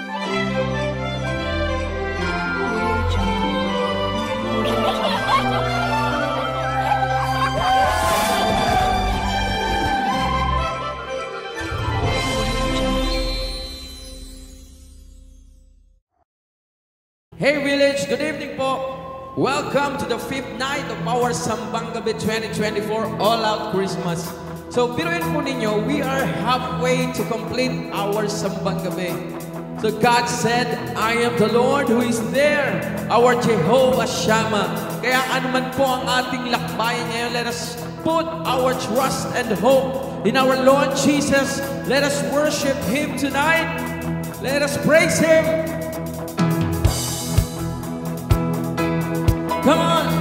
Hey Village, good evening po. Welcome to the 5th night of our Sambang Gabi 2024 All Out Christmas. So, biruin po ninyo, we are halfway to complete our Sambang Gabi. So God said, I am the Lord who is there, our Jehovah Shammah. Kaya anuman po ang ating lakbayan ngayon, let us put our trust and hope in our Lord Jesus. Let us worship Him tonight. Let us praise Him. Come on.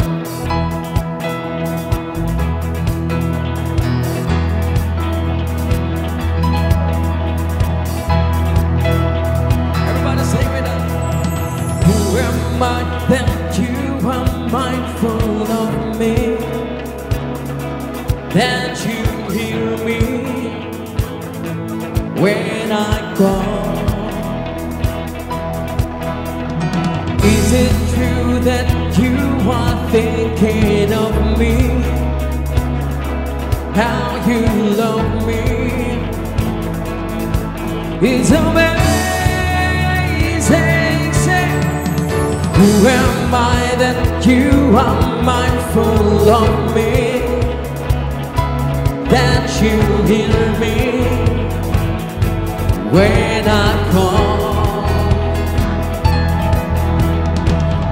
Everybody sing with us. Who am I that you are mindful of me? That you hear me when I call? Is it true that you are thinking of me? How you love me is amazing. Say, who am I that you are mindful of me? That you hear me when I call?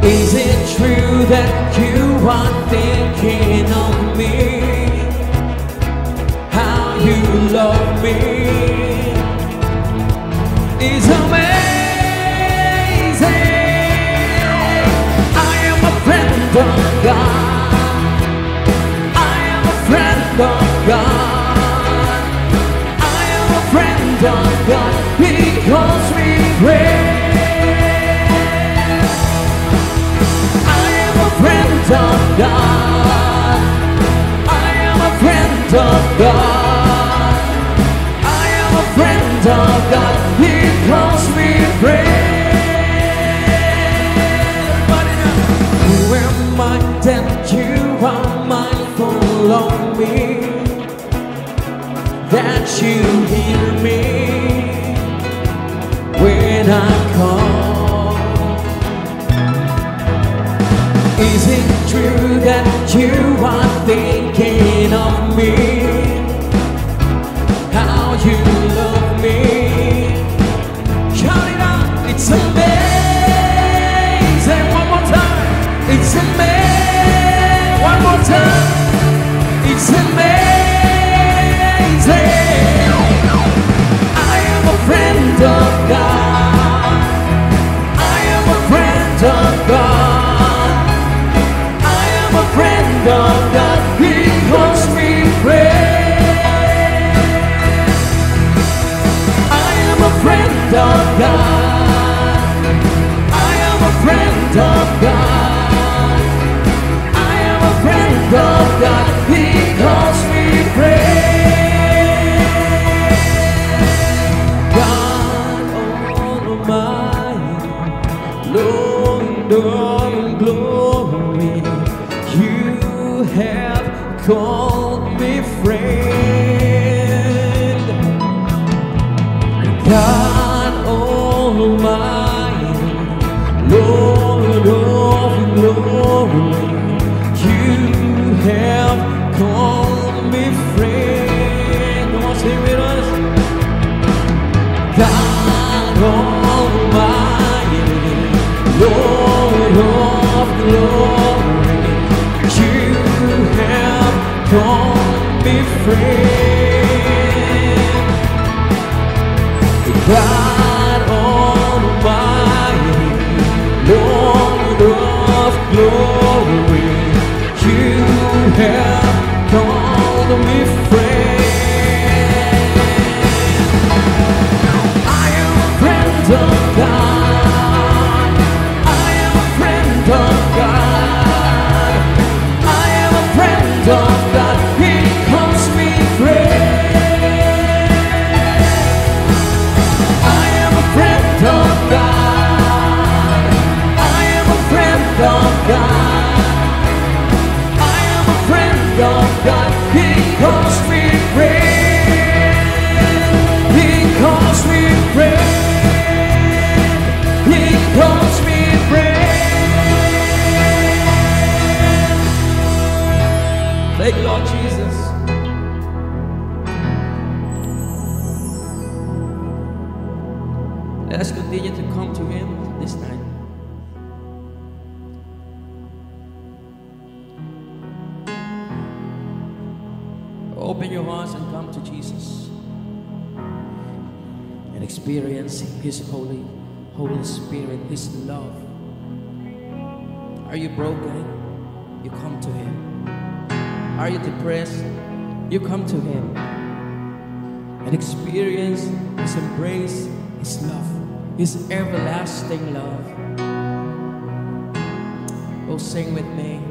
Is it true that you are thinking of me? How you love me is amazing. I am a friend of God. I am a friend of God. I am a friend of God because we pray. Friend of God, I am a friend of God. I am a friend of God because we pray. Who am I that you are mindful of me? That you hear me when I call? Is it true that you are thinking of me? How you love me? Shout it out, it's amazing. One more time, it's amazing. One more time, it's amazing. I am a friend of God. I am a friend of God. Friend of God because we pray. I am a friend of God. I am a friend of God. I am a friend of God because we pray. God Almighty, Lord of glory, you have called me friend. God Almighty, Lord of glory, you have called me friend. Come on, sing with us. God Almighty, Lord of glory, you have called me friend. God Almighty, Lord of glory, you have called me friend. I am a friend of God. I am a friend of God. I am a friend of God because we pray. I Let us continue to come to Him this night. Open your hearts and come to Jesus and experience His Holy Spirit, His love. Are you broken? You come to Him. Are you depressed? You come to Him and experience His embrace, His love, His everlasting love. Oh, sing with me.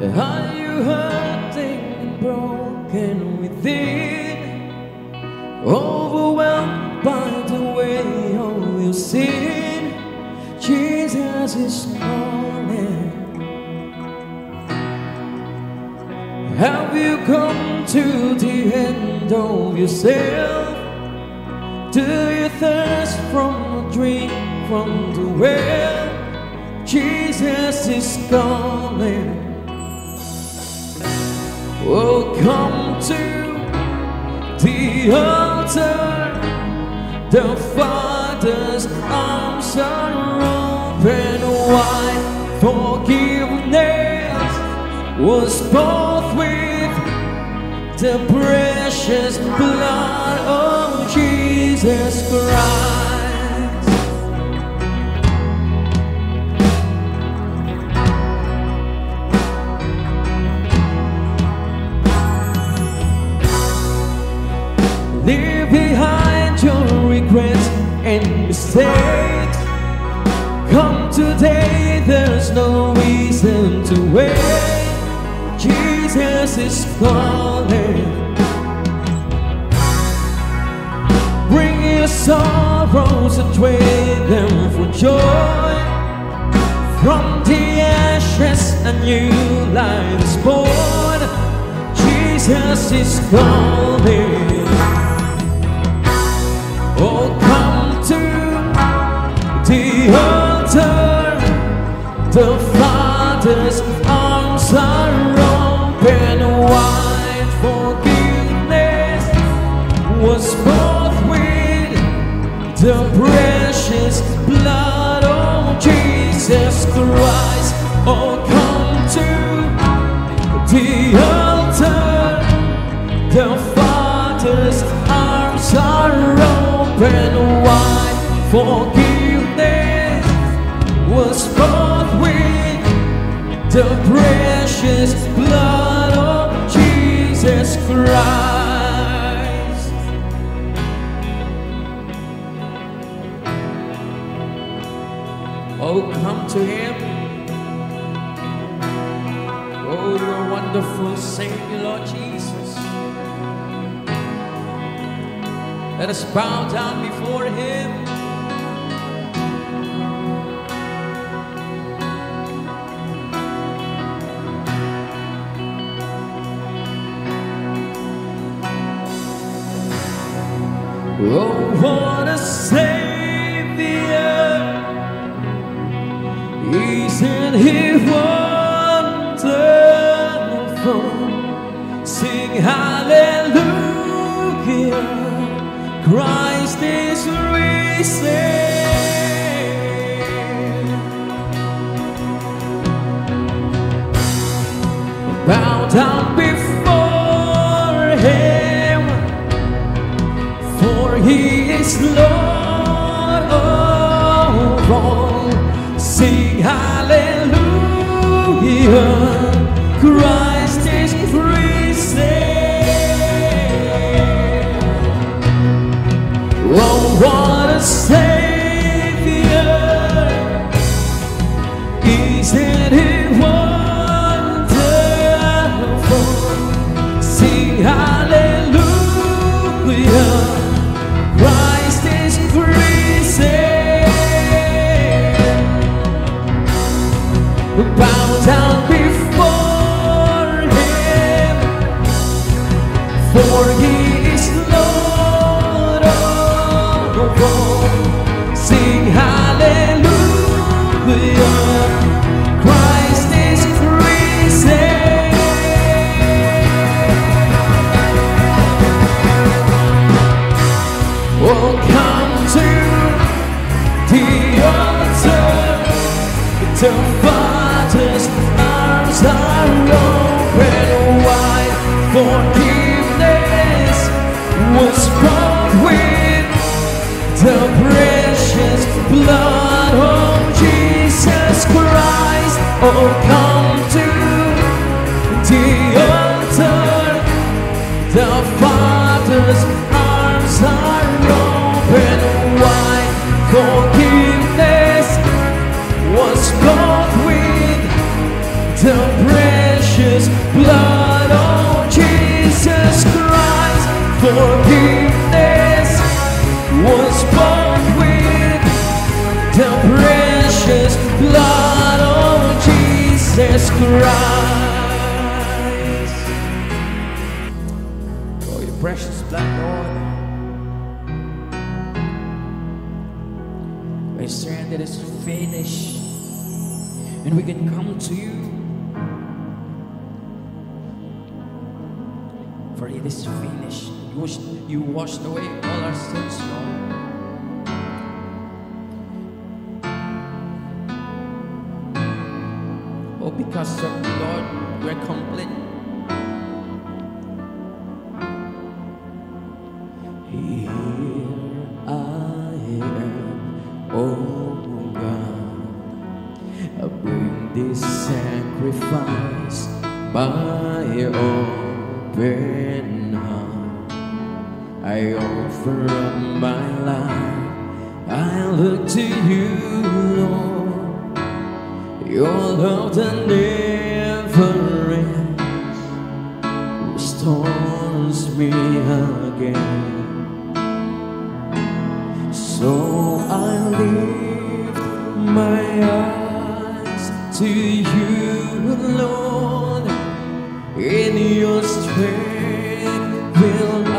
Are you hurting and broken within, overwhelmed by the weight of your sin? Jesus is calling. Have you come to the end of yourself? Do you thirst from a drink from the well? Jesus is calling. Oh, come to the altar. The Father's arms are open wide. Forgiveness was bought with the precious blood of Jesus Christ. Leave behind your regrets and mistakes. Come today, there's no reason to wait. Jesus is calling. Bring your sorrows and trade them for joy. From the ashes a new life is born. Jesus is calling. Oh, come to the altar. The Father's arms are open wide. Forgiveness was bought with the precious blood of Jesus Christ. Oh, come to the altar. The Father's arms are open wide. Forgiveness was bought with the precious blood of Jesus Christ. Oh, come to Him. Oh, you're wonderful Savior, Lord Jesus. Let us bow down before Him. Oh, what a Savior! Isn't He wonderful? Sing hallelujah! Christ is risen. Bow down before Him, for He is Lord of all. Sing hallelujah, Christ is risen. Oh, what a Savior! Isn't He wonderful? Sing hallelujah, Christ is risen. Bow down before for He is Lord of all. Sing hallelujah, Christ is risen. Oh, come to the altar, the Father's arms are open wide. Forgiveness was bought with the precious blood of Jesus Christ. Oh, come to the altar, the Father's arms are open wide. Forgiveness was bought with the precious blood of Jesus Christ. Forgiveness was bought with the precious blood of Jesus Christ. Oh, your precious blood, Lord. I stand that it's finished, and we can come to you, for it is finished. You washed away all our sins, Lord. Oh, because of you, Lord, we're complete. Here I am, oh God, I bring this sacrifice by your open heart. I offer up my life, I look to you, Lord. Your love that never ends restores me again. So I lift my eyes to you, Lord. In your strength will I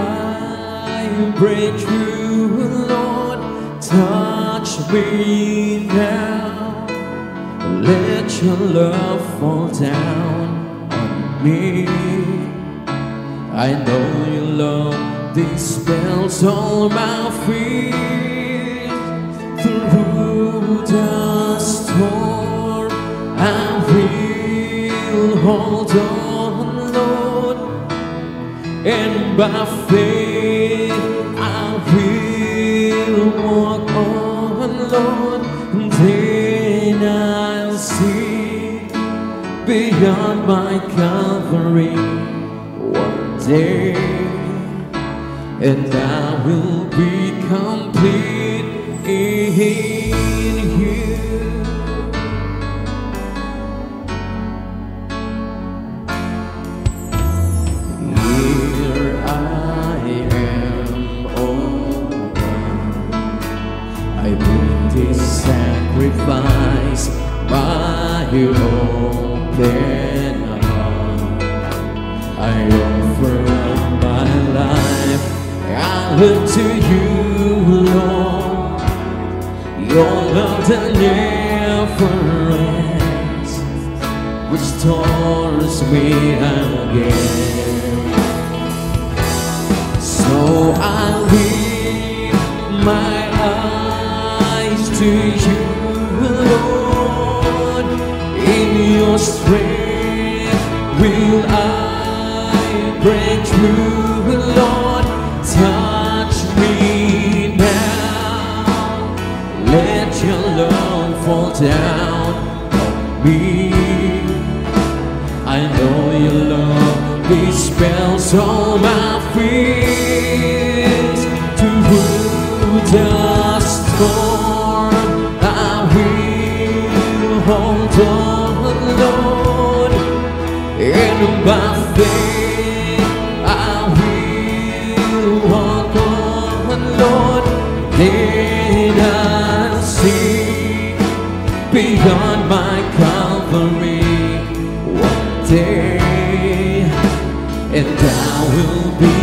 break through, Lord. Touch me now. Let your love fall down on me. I know your love dispels all my fears. Through the storm I will hold on, Lord, and by faith I will walk on, Lord. Then I'll see beyond my Calvary one day, and I will be complete in you. Here I am, oh God, I bring this sacrifice by your open heart. I offer up my life, I look to you, Lord. Your love that never ends restores me again. So I lift my eyes to you, Lord. In your strength will I break through, Lord. Touch me now. Let your love fall down on me. I know your love dispels all my fears. Through the storm I will hold on, Lord, and by faith I will walk on, Lord. Then I'll see beyond my Calvary one day, and I will be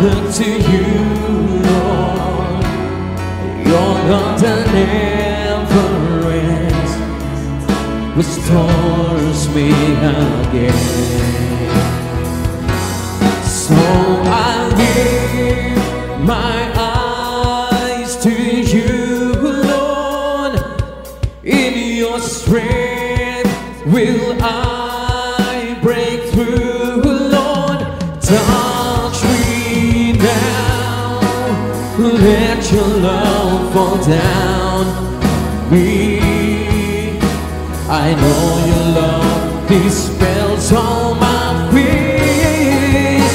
look to you, Lord. Your love that never ends restores me again. So I lift my eyes to you, Lord. In your strength will I break through, Lord. Touch me now, let your love fall down me. I know your love dispels all my fears.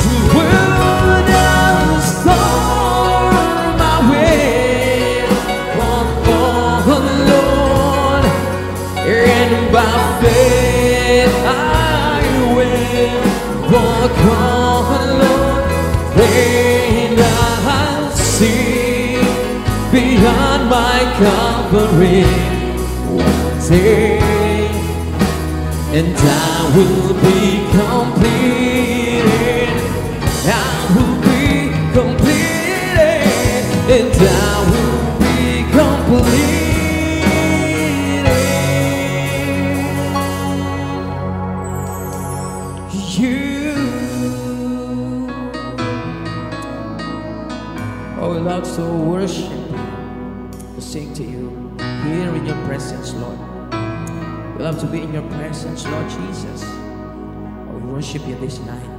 Through the storm I will walk on, Lord, and by faith I will walk on, Lord, and I'll see beyond my covering. And I will be completed. I will be completed. And I will be completed. You. Oh, we love to worship you, to sing to you, here in your presence, Lord. We love to be in your presence, Lord Jesus. Oh, we worship you this night.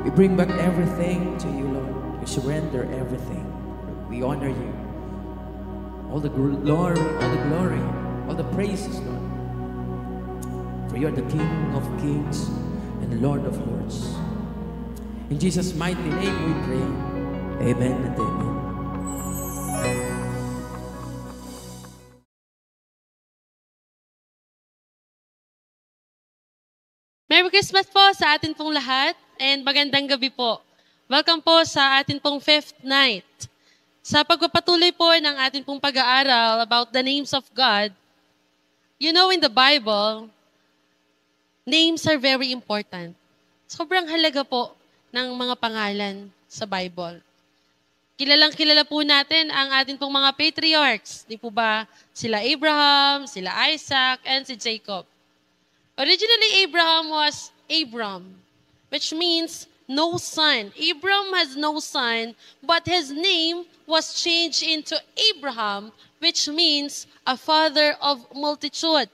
We bring back everything to you, Lord. We surrender everything. We honor you. All the glory, all the praises, Lord. For you are the King of kings and the Lord of lords. In Jesus' mighty name we pray. Amen and amen. Merry Christmas po sa atin pong lahat and magandang gabi po. Welcome po sa atin pong fifth night. Sa pagpapatuloy po ng atin pong pag-aaral about the names of God, you know in the Bible, names are very important. Sobrang halaga po ng mga pangalan sa Bible. Kilalang-kilala po natin ang atin pong mga patriarchs. Di po ba sila Abraham, sila Isaac, and si Jacob. Originally, Abraham was Abram, which means no son. Abram has no son, but his name was changed into Abraham, which means a father of multitude.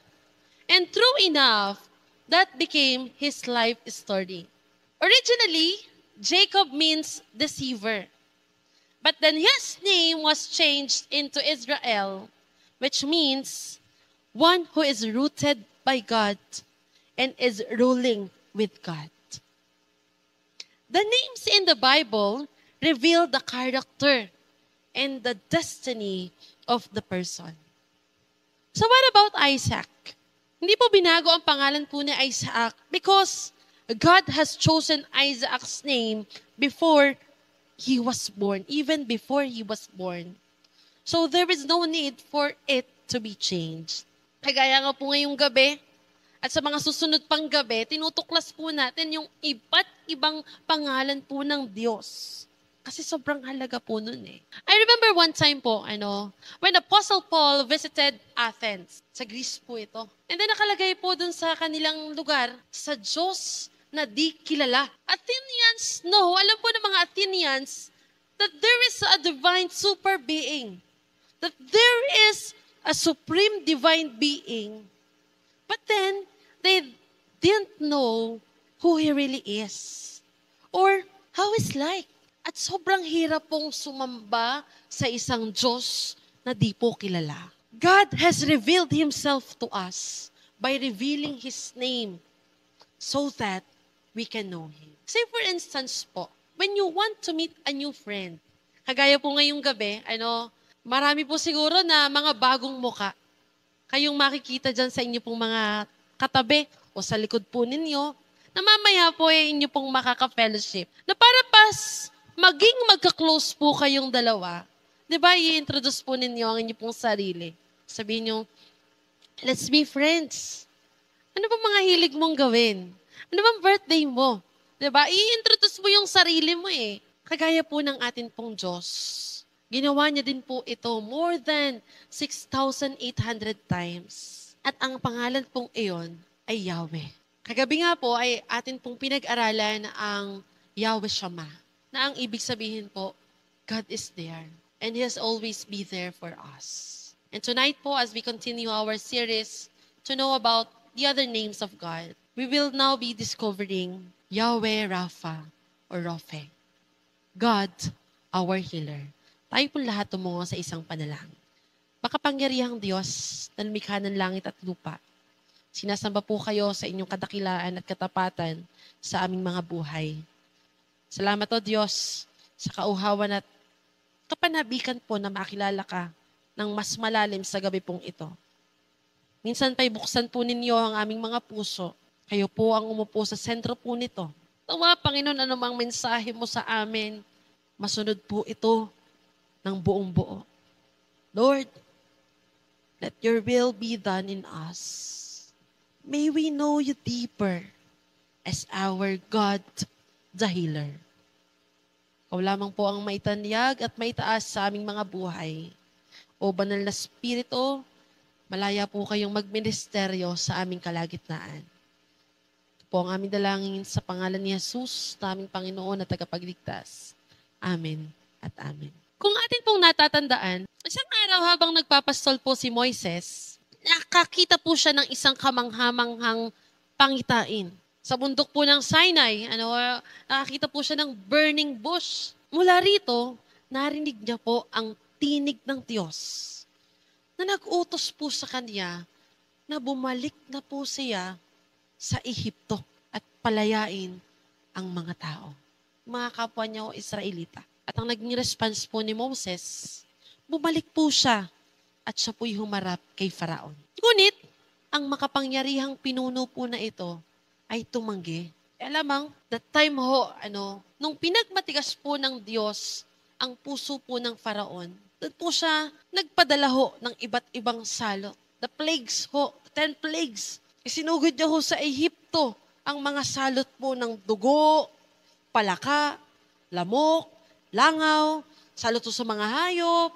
And true enough, that became his life story. Originally, Jacob means deceiver. But then his name was changed into Israel, which means one who is rooted by God and is ruling with God. The names in the Bible reveal the character and the destiny of the person. So what about Isaac? Hindi po binago ang pangalan po ni Isaac because God has chosen Isaac's name before he was born, even before he was born. So there is no need for it to be changed. Kagaya nga po ngayong gabi, at sa mga susunod pang gabi, tinutuklas po natin yung iba't ibang pangalan po ng Diyos. Kasi sobrang halaga po nun eh. I remember one time po, when Apostle Paul visited Athens. Sa Greece po ito. And then nakalagay po dun sa kanilang lugar, sa Diyos na di kilala. Athenians, alam po ng mga Athenians, that there is a divine super being. That there is a supreme divine being. But then, they didn't know who He really is. Or how He's like. At sobrang hirap pong sumamba sa isang Diyos na di po kilala. God has revealed Himself to us by revealing His name so that we can know Him. Say for instance po, when you want to meet a new friend, kagaya po ngayong gabi, marami po siguro na mga bagong muka. Kayong makikita dyan sa inyo pong mga katabi o sa likod po ninyo, na mamaya po inyo pong makaka-fellowship. Na para pas maging magka-close po kayong dalawa, di ba, i-introduce po ninyo ang inyo pong sarili. Sabihin nyo, let's be friends. Ano ba mga hilig mong gawin? Ano bang birthday mo? Di ba? I-introduce mo yung sarili mo eh. Kagaya po ng atin pong Diyos, ginawa niya din po ito more than 6,800 times. At ang pangalan pong iyon ay Yahweh. Kagabi nga po ay atin pong pinag-aralan ang Yahweh Shammah, na ang ibig sabihin po, God is there and He has always be there for us. And tonight po, as we continue our series to know about the other names of God, we will now be discovering Yahweh Rapha or Rophe, God, our healer. Tayo po lahat tumungo sa isang panalangin. Makapangyarihang Diyos na lumikha ng langit at lupa, sinasamba po kayo sa inyong kadakilaan at katapatan sa aming mga buhay. Salamat o Diyos sa kauhawan at kapanabikan po na makilala ka ng mas malalim sa gabi pong ito. Minsan pa'y buksan po ninyo ang aming mga puso. Kayo po ang umupo sa sentro po nito. Tawa, Panginoon, anumang mensahe mo sa amin, masunod po ito ng buong buo. Lord, let your will be done in us. May we know you deeper as our God, the healer. Ikaw lamang po ang maitanyag at maitaas sa aming mga buhay. O Banal na Espiritu, malaya po kayong magministeryo sa aming kalagitnaan. Po ang aming dalangin sa pangalan ni Jesus, na aming Panginoon at tagapagligtas. Amen at amen. Kung atin pong natatandaan, isang araw habang nagpapastol po si Moises, nakakita po siya ng isang kamanghamanghang pangitain. Sa bundok po ng Sinai, nakakita po siya ng burning bush. Mula rito, narinig niya po ang tinig ng Diyos na nag-utos po sa kanya na bumalik na po siya sa Ehipto at palayain ang mga tao, mga kapwa niya o Israelita. At ang naging response po ni Moses, bumalik po siya at siya po'y humarap kay Faraon. Ngunit, ang makapangyarihang pinuno po na ito ay tumanggi. Alamang, that time ho, nung pinagmatigas po ng Diyos ang puso po ng Faraon, doon po siya nagpadala ho ng iba't ibang salot. The plagues ho, 10 plagues. Isinugod niya ho sa Ehipto ang mga salot po ng dugo, palaka, lamok, langaw, salot ho sa mga hayop,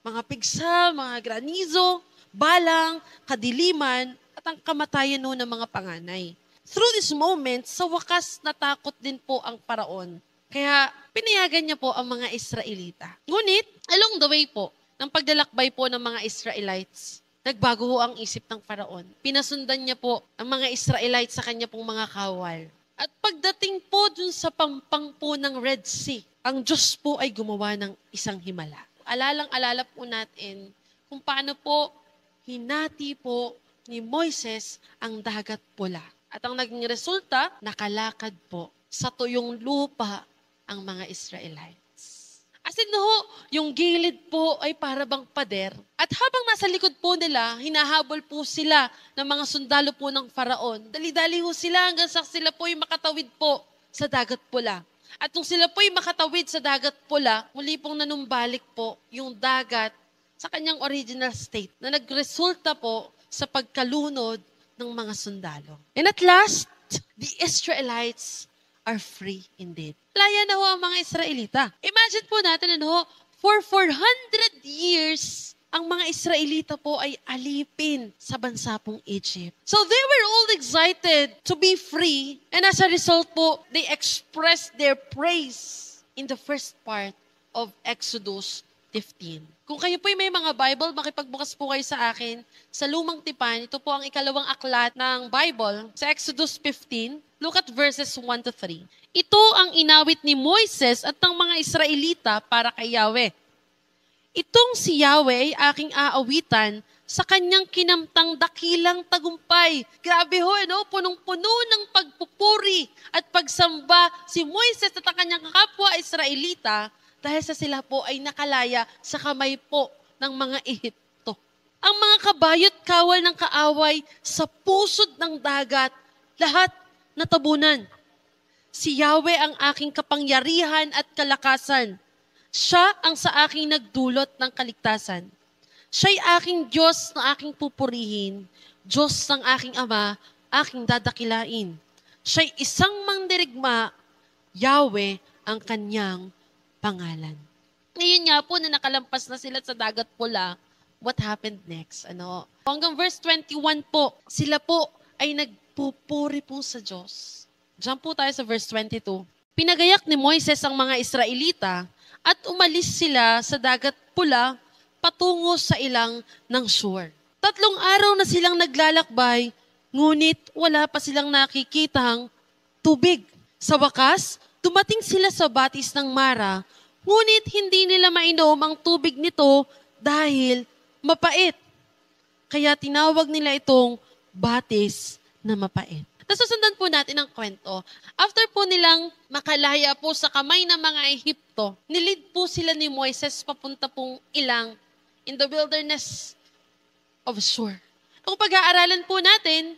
mga pigsa, mga granizo, balang, kadiliman, at ang kamatayan ho ng mga panganay. Through this moment, sa wakas natakot din po ang Faraon. Kaya pinayagan niya po ang mga Israelita. Ngunit, along the way po, ng paglalakbay po ng mga Israelites, nagbago ho ang isip ng Faraon. Pinasundan niya po ang mga Israelites sa kanya pong mga kawal. At pagdating po dun sa pampang po ng Red Sea, ang Diyos po ay gumawa ng isang himala. Alalang-alala po natin kung paano po hinati po ni Moises ang dagat pula. At ang naging resulta, nakalakad po sa tuyong lupa ang mga Israelites. As in yung gilid po ay para bang pader. At habang nasa likod po nila, hinahabol po sila ng mga sundalo po ng Faraon. Dali-dali ho sila hanggang sa sila po ay makatawid po sa dagat pula. At nung sila po ay makatawid sa dagat pula, muli pong nanumbalik po yung dagat sa kanyang original state na nagresulta po sa pagkalunod ng mga sundalo. And at last, the Israelites are free indeed. Laya na ho ang mga Israelita. Imagine po natin, for 400 years, ang mga Israelita po ay alipin sa bansa pong Egypt. So they were all excited to be free, and as a result po, they expressed their praise in the first part of Exodus 15. Kung kayo po may mga Bible, makipagbukas po kayo sa akin. Sa Lumang Tipan, ito po ang ikalawang aklat ng Bible, sa Exodus 15. Look at verses 1 to 3. Ito ang inawit ni Moises at ng mga Israelita para kay Yahweh. Itong si Yahweh ay aking aawitan sa kanyang kinamtang dakilang tagumpay. Grabe ho, punong-puno ng pagpupuri at pagsamba si Moises at ang kanyang kapwa Israelita dahil sa sila po ay nakalaya sa kamay po ng mga Ehipto. Ang mga kabayot kawal ng kaaway sa pusod ng dagat, lahat natabunan. Si Yahweh ang aking kapangyarihan at kalakasan. Siya ang sa aking nagdulot ng kaligtasan. Siya'y aking Diyos na aking pupurihin, Diyos ng aking Ama, aking dadakilain. Siya'y isang mandirigma, Yahweh ang kanyang pangalan. Ngayon nga po na nakalampas na sila sa dagat pula, what happened next? Hanggang verse 21 po, sila po ay nagpupuri po sa Diyos. Diyan po tayo sa verse 22. Pinagayak ni Moises ang mga Israelita at umalis sila sa dagat pula patungo sa ilang ng Shur. 3 araw na silang naglalakbay, ngunit wala pa silang nakikitang tubig. Sa wakas, dumating sila sa batis ng Mara, ngunit hindi nila mainom ang tubig nito dahil mapait. Kaya tinawag nila itong batis na mapait. Nasusundan po natin ang kwento. After po nilang makalaya po sa kamay ng mga Ehipto, nilid po sila ni Moises papunta pong ilang in the wilderness of Shur. Kung pag-aaralan po natin,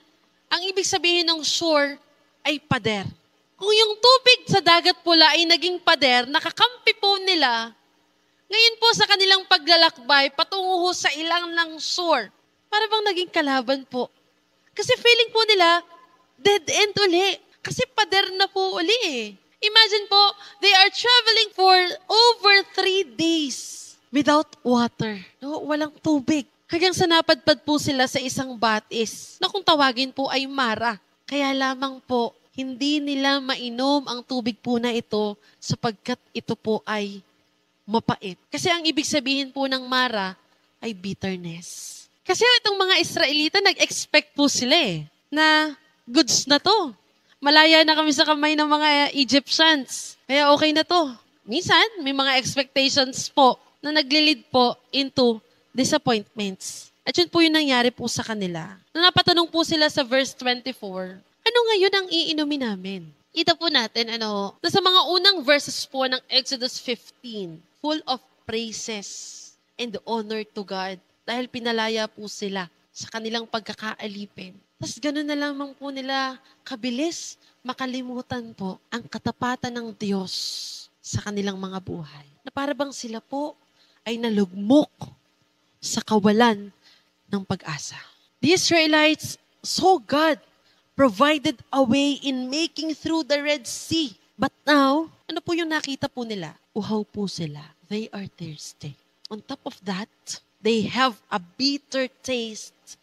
ang ibig sabihin ng Shur ay pader. Kung yung tubig sa dagat pula ay naging pader, nakakampi po nila, ngayon po sa kanilang paglalakbay, patungo sa ilang ng Shur. Para bang naging kalaban po. Kasi feeling po nila, dead end uli. Kasi pader na po uli eh. Imagine po, they are traveling for over 3 days without water. No, walang tubig. Hanggang sa napadpad po sila sa isang batis na kung tawagin po ay Mara. Kaya lamang po, hindi nila mainom ang tubig po na ito sapagkat ito po ay mapait. Kasi ang ibig sabihin po ng Mara ay bitterness. Kasi itong mga Israelita, nag-expect po sila na goods na to. Malaya na kami sa kamay ng mga Egyptians. Kaya okay na to. Minsan, may mga expectations po na naglilid po into disappointments. At yun po yung nangyari po sa kanila. Na napatanong po sila sa verse 24, ano ngayon ang iinumin namin? Kita po natin, na sa mga unang verses po ng Exodus 15, full of praises and honor to God dahil pinalaya po sila sa kanilang pagkakaalipin. Tapos gano'n na lamang po nila kabilis makalimutan po ang katapatan ng Diyos sa kanilang mga buhay. Na para bang sila po ay nalugmok sa kawalan ng pag-asa. The Israelites saw God provided a way in making through the Red Sea. But now, ano po yung nakita po nila? Uhaw po sila. They are thirsty. On top of that, they have a bitter taste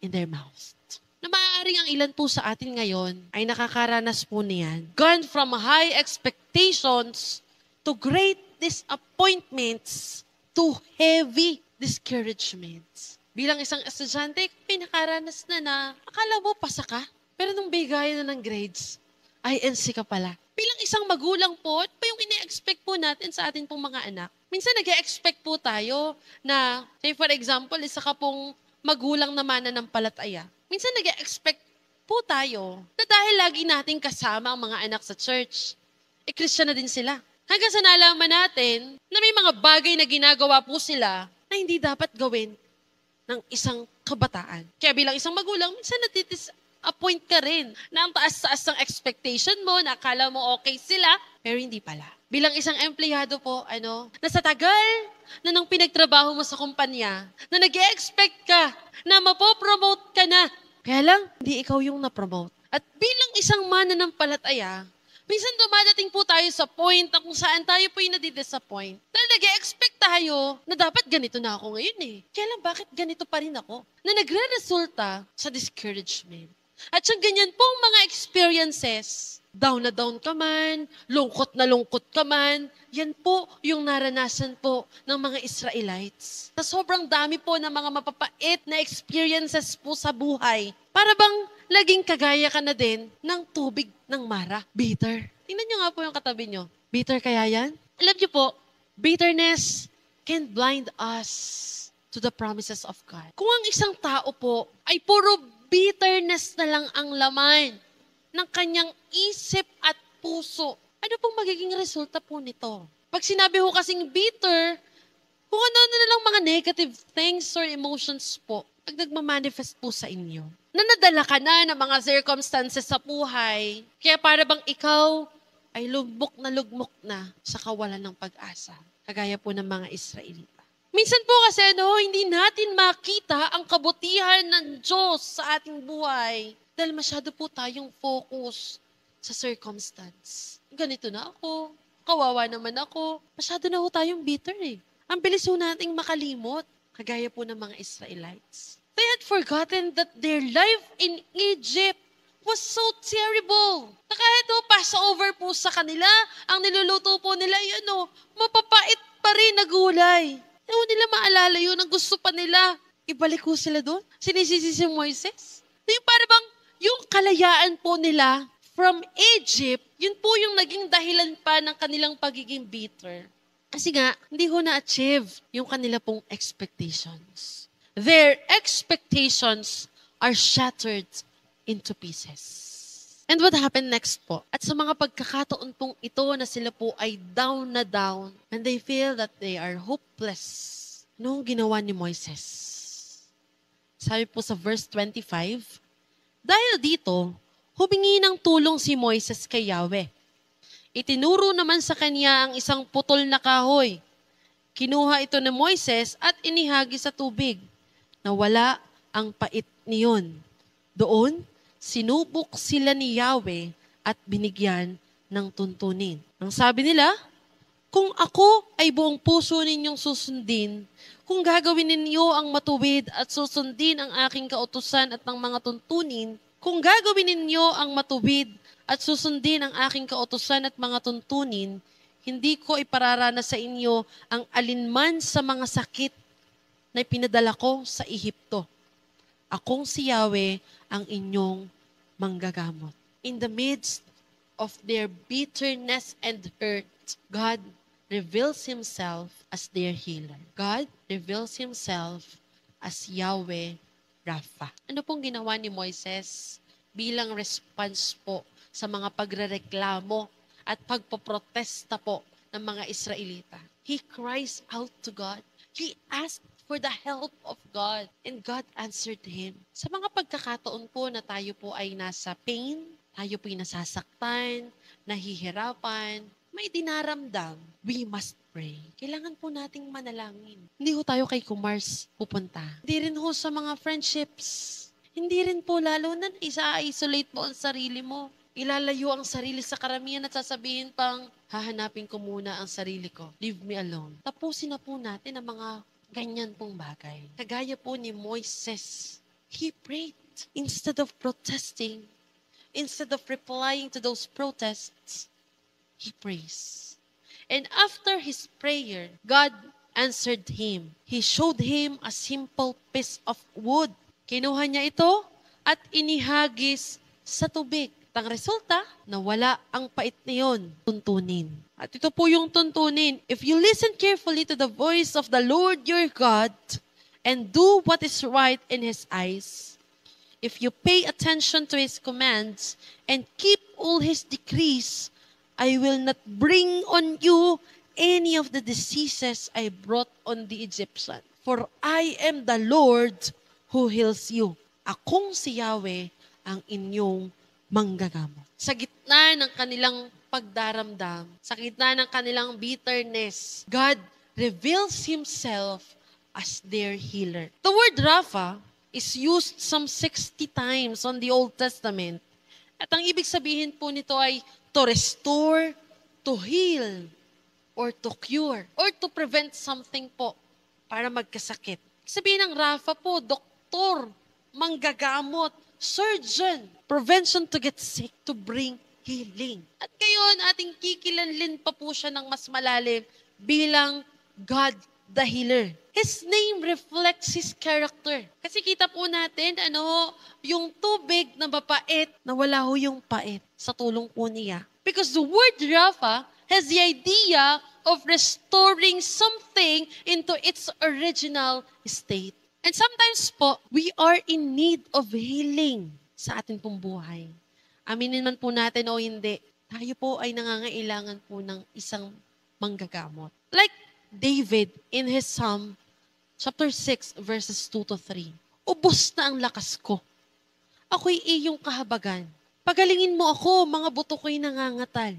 in their mouth. Na maaaring ang ilan po sa atin ngayon ay nakakaranas po niyan. Gone from high expectations to great disappointments to heavy discouragements. Bilang isang estudyante, may nakaranas na akala mo pasa ka, pero nung bigayan na ng grades, INC ka pala. Bilang isang magulang po, pa yung ine-expect po natin sa atin pong mga anak. Minsan nag-e-expect po tayo na, say for example, isa ka pong magulang na mananampalataya. Minsan nag-e-expect po tayo na dahil lagi nating kasama ang mga anak sa church, Christian na din sila. Hanggang sa nalaman natin na may mga bagay na ginagawa po sila na hindi dapat gawin ng isang kabataan. Kaya bilang isang magulang, minsan natitis-appoint ka rin na ang taas-taas ng expectation mo, na akala mo okay sila, pero hindi pala. Bilang isang empleyado po, na sa tagal na nang pinagtrabaho mo sa kumpanya, na nag-e-expect ka na mapopromote ka na. Kaya lang, hindi ikaw yung na-promote. At bilang isang mananampalataya, minsan dumadating po tayo sa point na kung saan tayo po yung nadidisappoint. Dahil nag-e-expect tayo na dapat ganito na ako ngayon Kaya lang bakit ganito pa rin ako? Na nagre-resulta sa discouragement. At yung ganyan pong mga experiences, down na down ka man, lungkot na lungkot ka man, yan po yung naranasan po ng mga Israelites. Na sobrang dami po ng mga mapapait na experiences po sa buhay. Para bang laging kagaya ka na din ng tubig ng Mara. Bitter. Tingnan nyo nga po yung katabi nyo. Bitter kaya yan? Alam nyo po, bitterness can blind us to the promises of God. Kung ang isang tao po ay puro bitterness na lang ang laman ng kanyang isip at puso, ano pong magiging resulta po nito? Pag sinabi ho kasing bitter, kung ano na lang mga negative things or emotions po, pag nagmamanifest po sa inyo, na nadala ka na ng mga circumstances sa buhay, kaya para bang ikaw ay lugmok na sa kawalan ng pag-asa, kagaya po ng mga Israelita. Minsan po kasi hindi natin makita ang kabutihan ng Diyos sa ating buhay dahil masyado po tayong focus sa circumstance. Ganito na ako, Kawawa naman ako. Masyado na ho tayong bitter eh. Ang bilis ho nating makalimot. Kagaya po ng mga Israelites. They had forgotten that their life in Egypt was so terrible. Na kahit ho, Passover po sa kanila, ang niluluto po nila, mapapait pa rin na gulay. Hindi nila maalala yun, ang gusto pa nila. Ibalik ko sila doon. Sinisisi si Moises. Yung para bang yung kalayaan po nila from Egypt, yun po yung naging dahilan pa ng kanilang pagiging bitter. Kasi nga, hindi ho na-achieve yung kanila pong expectations. Their expectations are shattered into pieces. And what happened next po? At sa mga pagkakataon pong ito na sila po ay down na down and they feel that they are hopeless. Anong ginawa ni Moises? Sabi po sa verse 25, dahil dito, humingi ng tulong si Moises kay Yahweh. Itinuro naman sa kanya ang isang putol na kahoy. Kinuha ito ni Moises at inihagi sa tubig. Nawala ang pait niyon. Doon, sinubok sila ni Yahweh at binigyan ng tuntunin. Ang sabi nila, kung ako ay buong puso ninyong susundin, kung gagawin ninyo ang matuwid at susundin ang aking kautusan at ng mga tuntunin, kung gagawin ninyo ang matuwid at susundin ang aking kautusan at mga tuntunin, hindi ko ipararanas sa inyo ang alinman sa mga sakit na pinadala ko sa Ehipto. Akong si Yahweh ang inyong manggagamot. In the midst of their bitterness and hurt, God reveals Himself as their healer. God reveals Himself as Yahweh Rapha. Ano pong ginawa ni Moises bilang response po sa mga pagrereklamo at pagpoprotesta po ng mga Israelita? He cries out to God. He asked for the help of God. And God answered him. Sa mga pagkakataon po na tayo po ay nasa pain, tayo po ay nasasaktan, nahihirapan, may dinaramdam, we must pray. Kailangan po nating manalangin. Hindi ho tayo kay Kumars pupunta. Hindi rin ho sa mga friendships. Hindi rin po lalo na isa-isolate mo ang sarili mo. Ilalayo ang sarili sa karamihan at sasabihin pang, hahanapin ko muna ang sarili ko. Leave me alone. Tapusin na po natin ang mga ganyan pong bagay. Kagaya po ni Moises, he prayed. Instead of protesting, instead of replying to those protests, he prays. And after his prayer, God answered him. He showed him a simple piece of wood. Kinuha niya ito at inihagis sa tubig. At ang resulta, nawala ang pait niyon, tuntunin. At ito po yung tuntunin. If you listen carefully to the voice of the Lord your God and do what is right in His eyes, if you pay attention to His commands and keep all His decrees, I will not bring on you any of the diseases I brought on the Egyptian. For I am the Lord who heals you. Akong si Yahweh ang inyong manggagamot. Sa gitna ng kanilang pagdaramdam, sa gitna ng kanilang bitterness, God reveals Himself as their healer. The word Rapha is used some 60 times on the Old Testament. At ang ibig sabihin po nito ay to restore, to heal, or to cure, or to prevent something po para magkasakit. Sabihin ng Rapha po, doktor, manggagamot, surgeon, prevention to get sick, to bring healing. At ngayon, ating kikilanlin pa po siya ng mas malalim bilang God the Healer. His name reflects His character. Kasi kita po natin, yung tubig na mapait, na wala ho yung pait sa tulong po niya. Because the word Rapha has the idea of restoring something into its original state. And sometimes po, we are in need of healing sa ating pong buhay. Aminin man po natin o hindi, tayo po ay nangangailangan po ng isang manggagamot. Like David in his Psalm chapter 6 verses 2 to 3. Ubos na ang lakas ko. Ako'y iyong kahabagan. Pagalingin mo ako, mga buto ko'y nangangatal.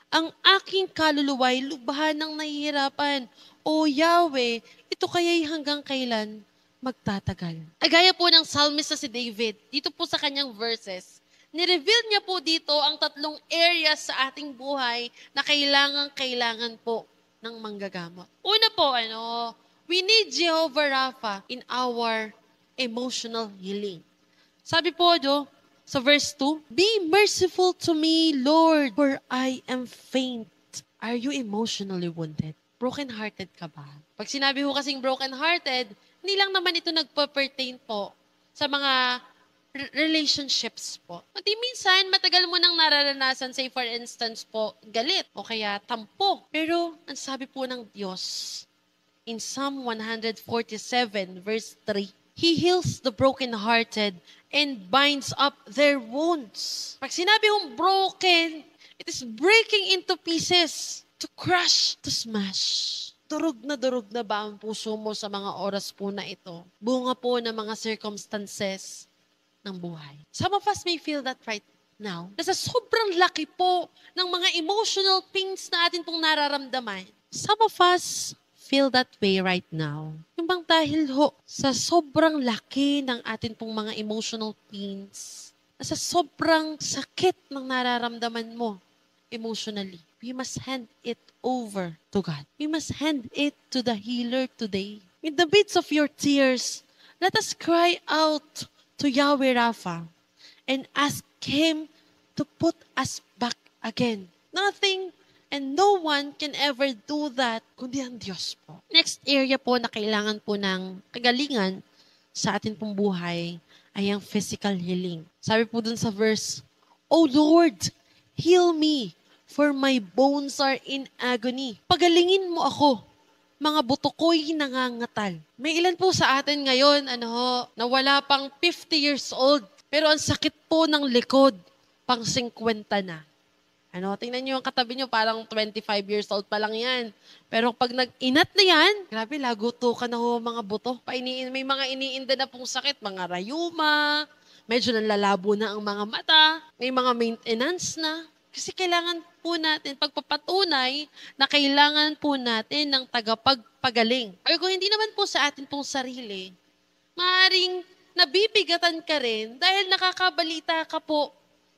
Ang aking kaluluwa'y lubhan ng nahihirapan. O Yahweh, ito kaya'y hanggang kailan magtatagal. Ay gaya po ng psalmist na si David, dito po sa kanyang verses, Nireveal niya po dito ang 3 areas sa ating buhay na kailangan po ng manggagamot. Una po, we need Jehovah Rapha in our emotional healing. Sabi po, sa verse 2, "Be merciful to me, Lord, for I am faint." Are you emotionally wounded? Broken-hearted ka ba? Pag sinabi ho kasing broken-hearted, hindi lang naman ito nagpa-pertain po sa mga relationships po. At minsan, matagal mo nang nararanasan, say for instance po, galit o kaya tampo. Pero, ang sabi po ng Diyos, in Psalm 147 verse 3, He heals the brokenhearted and binds up their wounds. Pag sinabi hong broken, it is breaking into pieces, to crush, to smash. Durog na ba ang puso mo sa mga oras po na ito? Bunga po ng mga circumstances ng buhay. Some of us may feel that right now. Nasa sobrang laki po ng mga emotional pains na atin pong nararamdaman. Some of us feel that way right now. Yung bang dahil sa sobrang laki ng atin pong mga emotional pains, sa sobrang sakit ng nararamdaman mo emotionally, we must hand it over to God. We must hand it to the healer today. In the midst of your tears, let us cry out to Yahweh Rapha and ask Him to put us back again. Nothing and no one can ever do that kundi ang Diyos po. Next area po na kailangan po ng kagalingan sa atin pong buhay ay ang physical healing. Sabi po dun sa verse, "O Lord, heal me, for my bones are in agony." Pagalingin mo ako, mga buto ko'y nangangatal. May ilan po sa atin ngayon, na wala pang 50 years old, pero ang sakit po ng likod, pang 50 na. Tingnan niyo yung katabi niyo, parang 25 years old pa lang yan. Pero pag nag-inat na yan, grabe, laguto ka na mga buto. May mga iniinda na pong sakit, mga rayuma, medyo nalalabo na ang mga mata, may mga maintenance na. Kasi kailangan po natin pagpapatunay na kailangan po natin ng tagapagpagaling. Or kung hindi naman po sa atin pong sarili, maaaring nabibigatan ka rin dahil nakakabalita ka po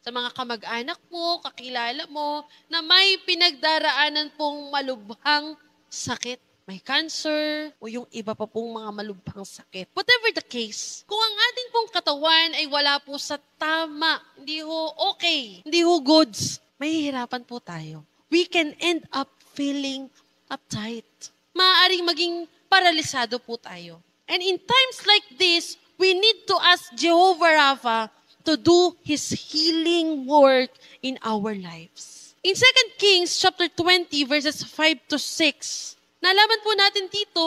sa mga kamag-anak mo, kakilala mo, na may pinagdaraanan pong malubhang sakit. May cancer, o yung iba pa pong mga malubhang sakit. Whatever the case, kung ang ating pong katawan ay wala po sa tama, hindi ho okay, hindi ho goods, mahihirapan po tayo. We can end up feeling uptight. Maaaring maging paralisado po tayo. And in times like this, we need to ask Jehovah Rapha to do His healing work in our lives. In 2 Kings chapter 20 verses 5 to 6, nalaman po natin dito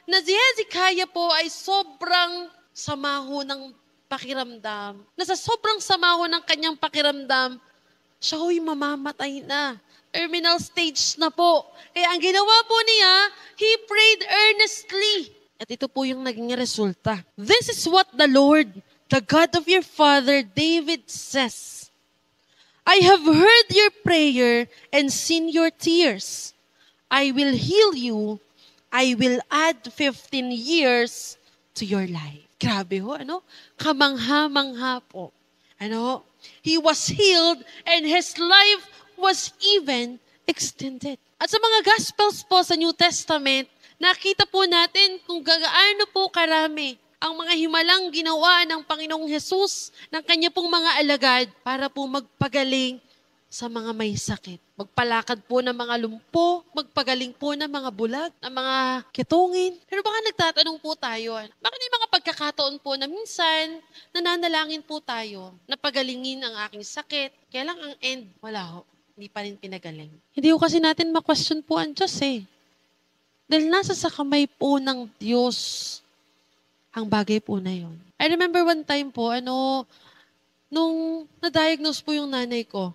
na si Hezekiah po ay sobrang samaho ng pakiramdam. Nasa sobrang samaho ng kanyang pakiramdam, siya ho'y mamamatay na. Terminal stage na po. Kaya ang ginawa po niya, he prayed earnestly. At ito po yung naging resulta. "This is what the Lord, the God of your father David says, I have heard your prayer and seen your tears. I will heal you. I will add 15 years to your life." Grabe ho, kamangha-mangha po. He was healed and his life was even extended. At sa mga Gospels po sa New Testament, nakita po natin kung gaano po karami ang mga himalang ginawa ng Panginoong Hesus, ng kanya pong mga alagad para po magpagaling sa mga may sakit. Magpalakad po ng mga lumpo, magpagaling po ng mga bulag, ng mga kitungin. Pero baka nagtatanong po tayo, bakit may mga pagkakataon po na minsan nananalangin po tayo na pagalingin ang aking sakit, kaya lang ang end, wala ho. Hindi pa rin pinagaling. Hindi ko kasi natin ma-question po ang Diyos Dahil nasa sa kamay po ng Diyos ang bagay po na yun. I remember one time po, nung na-diagnose po yung nanay ko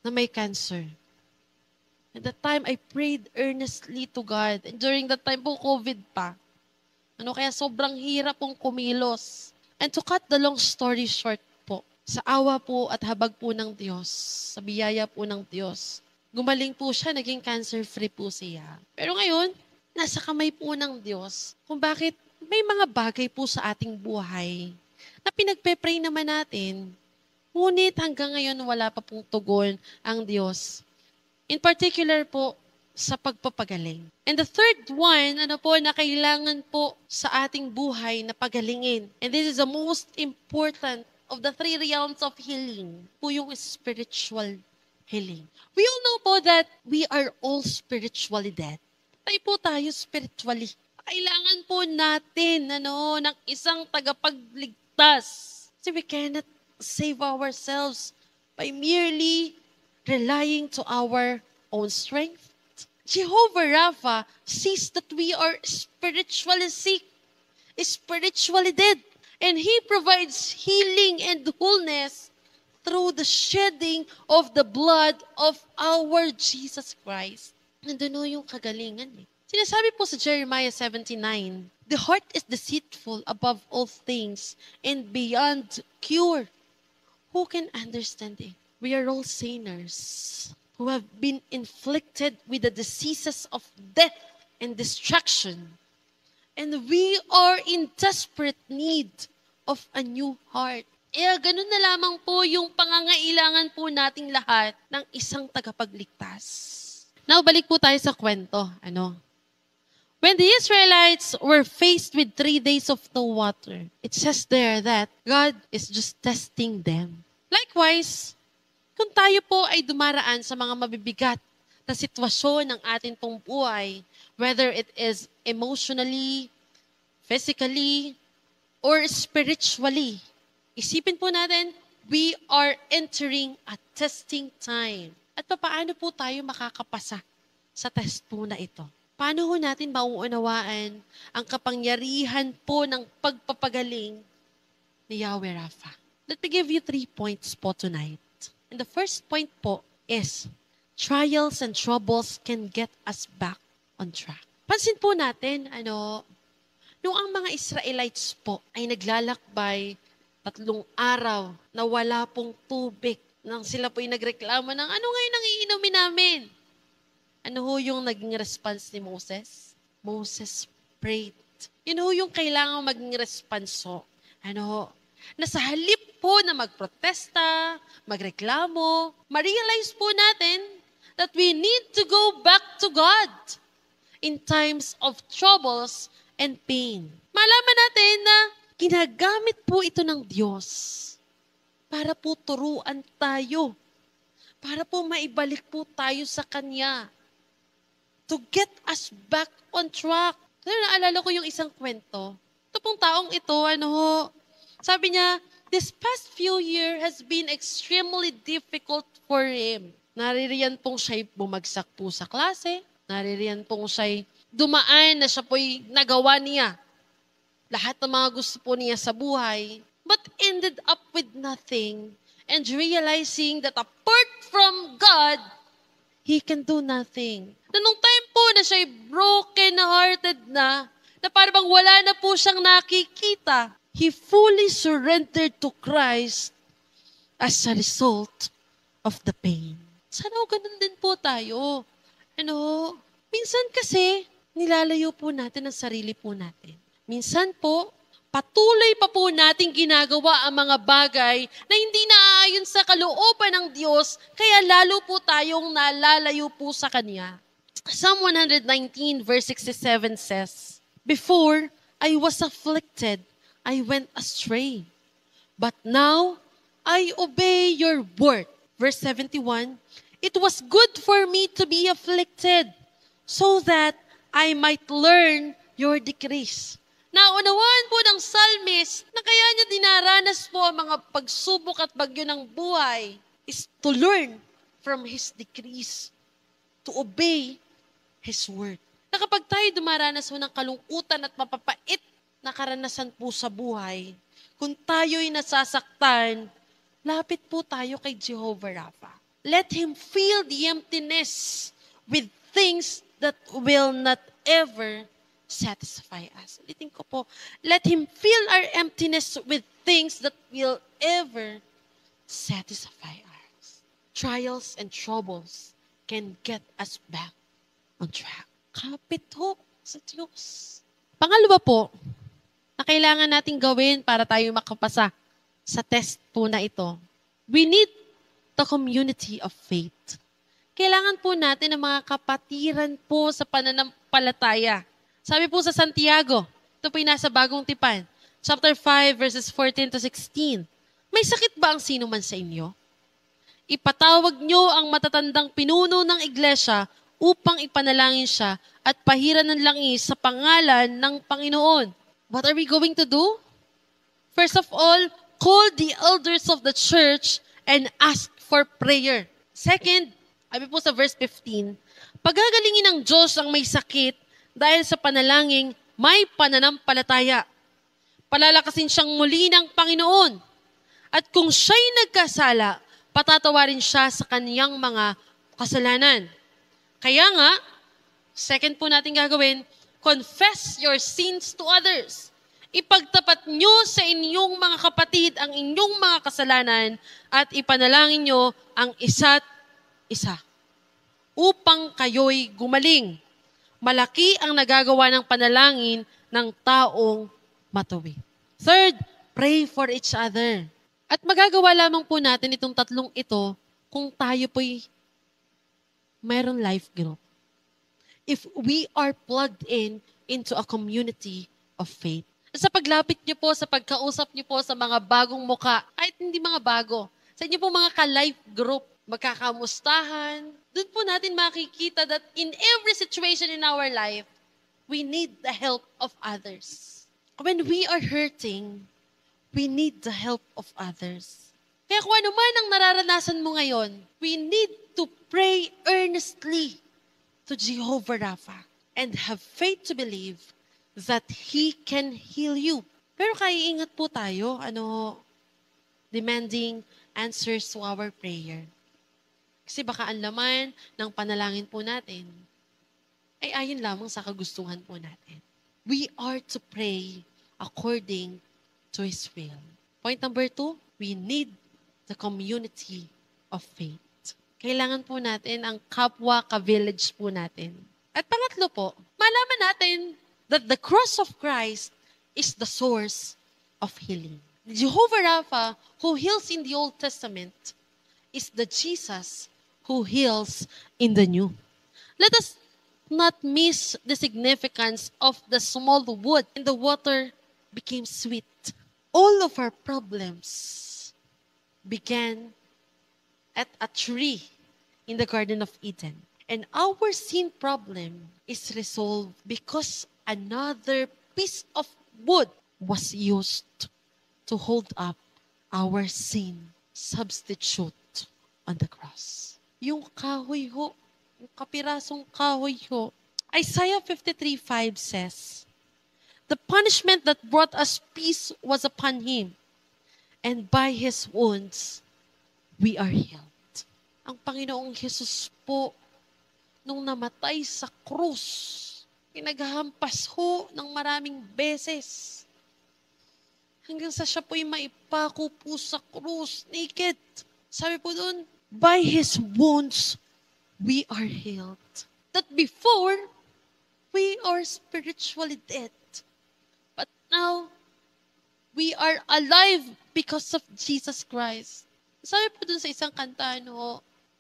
na may cancer. At that time, I prayed earnestly to God. And during that time po, COVID pa. Kaya sobrang hirap pong kumilos. And to cut the long story short po, sa awa po at habag po ng Diyos, sa biyaya po ng Diyos, gumaling po siya, naging cancer-free po siya. Pero ngayon, nasa kamay po ng Diyos kung bakit may mga bagay po sa ating buhay na pinagpe-pray naman natin Ngunit hanggang ngayon wala pa pong tugon ang Diyos. In particular po, sa pagpapagaling. And the third one, na kailangan po sa ating buhay na pagalingin. And this is the most important of the three realms of healing, po yung spiritual healing. We all know po that we are all spiritually dead. Tayo po tayo spiritually. Kailangan po natin ng isang tagapagligtas. Kasi we cannot save ourselves by merely relying to our own strength. Jehovah Rapha sees that we are spiritually sick, spiritually dead, and He provides healing and wholeness through the shedding of the blood of our Jesus Christ. Nandun yung kagalingan eh. Sinasabi po sa Jeremiah 79, the heart is deceitful above all things and beyond cure. Who can understand it? We are all sinners who have been inflicted with the diseases of death and destruction. And we are in desperate need of a new heart. Ganun na lamang po yung pangangailangan po nating lahat ng isang tagapagligtas. Now, balik po tayo sa kwento. When the Israelites were faced with 3 days of no water, it says there that God is just testing them. Likewise, kung tayo po ay dumaraan sa mga mabibigat na sitwasyon ng ating pong buhay, whether it is emotionally, physically, or spiritually, isipin po natin, we are entering a testing time. At paano po tayo makakapasa sa test po na ito? Paano ho natin mauunawaan ang kapangyarihan po ng pagpapagaling ni Yahweh Rapha? Let me give you 3 points po tonight. And the first point po is, trials and troubles can get us back on track. Pansin po natin, nung ang mga Israelites po ay naglalakbay 3 araw na wala pong tubig, nang sila po ay nagreklamo ng, ano ngayon ang iinumin namin? Ano ho yung naging response ni Moses? Moses prayed. Yun ho yung kailangan maging response ho. Na sa halip po na magprotesta, magreklamo, ma-realize po natin that we need to go back to God in times of troubles and pain. Malaman natin na ginagamit po ito ng Diyos para po turuan tayo, para po maibalik po tayo sa Kanya, to get us back on track. Naalala ko yung isang kwento. Ito pong taong ito, sabi niya, this past few years has been extremely difficult for him. Naririyan pong siya'y bumagsak po sa klase. Naririyan pong siya'y dumaan na siya po'y nagawa niya. Lahat ng mga gusto po niya sa buhay. But ended up with nothing. And realizing that apart from God, he can do nothing. Nung time po na siya'y broken-hearted na parang wala na po siyang nakikita, he fully surrendered to Christ as a result of the pain. Sana ganun din po tayo. Minsan kasi, nilalayo po natin ang sarili po natin. Minsan po, patuloy pa po natin ginagawa ang mga bagay na hindi naaayon sa kalooban ng Diyos, kaya lalo po tayong nalalayo po sa Kanya. Psalm 119 verse 67 says, before I was afflicted, I went astray. But now, I obey your word. Verse 71, it was good for me to be afflicted, so that I might learn your decrees. Naunawaan po ng psalmist na kaya niya dinaranas po ang mga pagsubok at bagyo ng buhay is to learn from His decrees, to obey His word. Na kapag tayo dumaranas po ng kalungkutan at mapapait na karanasan po sa buhay, kung tayo'y nasasaktan, lapit po tayo kay Jehovah Rapha. Let Him fill the emptiness with things that will not ever satisfy us. Ulitin ko po, let Him fill our emptiness with things that will ever satisfy us. Trials and troubles can get us back on track. Kapit ho sa Diyos. Pangalawa po, na kailangan nating gawin para tayo makapasa sa test po na ito. We need the community of faith. Kailangan po natin ng mga kapatiran po sa pananampalataya. Sabi po sa Santiago, ito po yung nasa Bagong Tipan, chapter 5, verses 14 to 16. May sakit ba ang sino man sa inyo? Ipatawag nyo ang matatandang pinuno ng iglesia upang ipanalangin siya at pahiran ng langis sa pangalan ng Panginoon. What are we going to do? First of all, call the elders of the church and ask for prayer. Second, sabi po sa verse 15, pagagalingin ng Diyos ang may sakit dahil sa panalangin may pananampalataya. Palalakasin siyang muli ng Panginoon. At kung siya'y nagkasala, patatawarin siya sa kaniyang mga kasalanan. Kaya nga, second po natin gagawin, confess your sins to others. Ipagtapat nyo sa inyong mga kapatid ang inyong mga kasalanan at ipanalangin nyo ang isa't isa upang kayo'y gumaling. Malaki ang nagagawa ng panalangin ng taong matuwid. Third, pray for each other. At magagawa lamang po natin itong tatlong ito kung tayo po'y mayroong life group. If we are plugged into a community of faith. Sa paglapit niyo po, sa pagkausap niyo po sa mga bagong muka, kahit hindi mga bago, sa inyo po mga ka-life group, magkakamustahan, doon po natin makikita that in every situation in our life, we need the help of others. When we are hurting, we need the help of others. Kaya kung ano man ang nararanasan mo ngayon, we need to pray earnestly to Jehovah Rapha and have faith to believe that He can heal you. Pero kaiingat po tayo, demanding answers to our prayer. Kasi baka ang laman ng panalangin po natin ay ayon lamang sa kagustuhan po natin. We are to pray according to His will. Point number 2, we need the community of faith. Kailangan po natin ang kapwa ka-village po natin. At pangatlo po, malaman natin that the cross of Christ is the source of healing. Jehovah Rapha, who heals in the Old Testament, is the Jesus who heals in the New. Let us not miss the significance of the small wood and the water became sweet. All of our problems began at a tree in the Garden of Eden. And our sin problem is resolved because another piece of wood was used to hold up our sin substitute on the cross. Yung kahoy ho, yung kapirasong kahoy ho. Isaiah 53:5 says, the punishment that brought us peace was upon Him, and by His wounds, we are healed. Ang Panginoong Jesus po, nung namatay sa krus, pinaghampas ho ng maraming beses. Hanggang sa siya po'y maipako po sa krus, naked. Sabi po doon, by His wounds, we are healed. That before, we are spiritually dead. But now, we are alive because of Jesus Christ. Sabi po dun sa isang kanta,